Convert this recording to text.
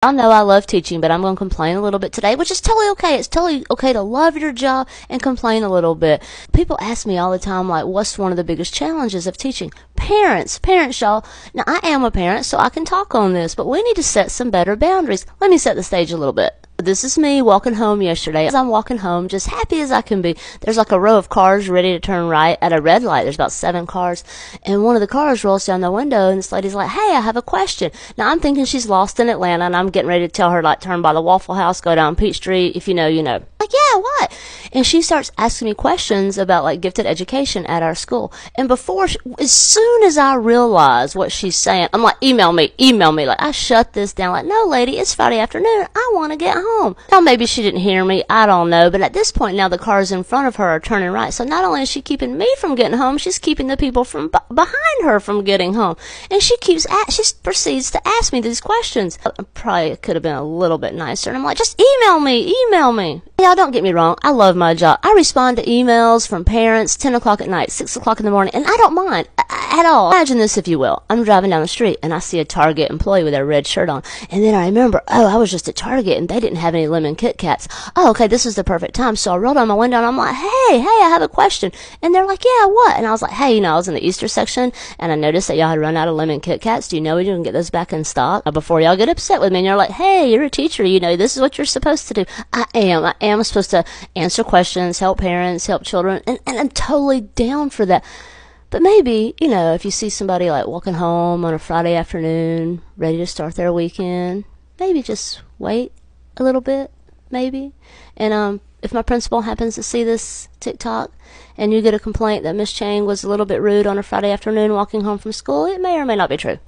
I know I love teaching, but I'm going to complain a little bit today, which is totally okay. It's totally okay to love your job and complain a little bit. People ask me all the time, like, what's one of the biggest challenges of teaching? Parents, y'all. Now, I am a parent, so I can talk on this, but we need to set some better boundaries. Let me set the stage a little bit. This is me walking home yesterday. As I'm walking home, just happy as I can be, there's like a row of cars ready to turn right at a red light. There's about 7 cars, and one of the cars rolls down the window, and this lady's like, hey, I have a question. Now, I'm thinking she's lost in Atlanta, and I'm getting ready to tell her, like, turn by the Waffle House, go down Peachtree. If you know, you know. Like, yeah, what? And she starts asking me questions about, like, gifted education at our school. And as soon as I realize what she's saying, I'm like, email me. Like, I shut this down. Like, no, lady, it's Friday afternoon. I want to get home. Now, maybe she didn't hear me. I don't know. But at this point now, the cars in front of her are turning right. So not only is she keeping me from getting home, she's keeping the people from behind her from getting home. And she proceeds to ask me these questions. I probably could have been a little bit nicer. And I'm like, just email me. Y'all, don't get me wrong. I love my job. I respond to emails from parents 10 o'clock at night, 6 o'clock in the morning, and I don't mind at all. Imagine this, if you will. I'm driving down the street, and I see a Target employee with a red shirt on, and then I remember, oh, I was just at Target, and they didn't have any lemon Kit Kats. Oh, okay, this is the perfect time. So I rolled down my window, and I'm like, hey, I have a question. And they're like, yeah, what? And I was like, hey, I was in the Easter section, and I noticed that y'all had run out of lemon Kit Kats. Do you know we can get those back in stock before y'all get upset with me? And you're like, hey, you're a teacher. This is what you're supposed to do. I am supposed to answer questions, help parents, help children, and I'm totally down for that. But maybe, if you see somebody like walking home on a Friday afternoon, ready to start their weekend, maybe just wait a little bit, maybe. And if my principal happens to see this TikTok and you get a complaint that Miss Chang was a little bit rude on a Friday afternoon walking home from school, it may or may not be true.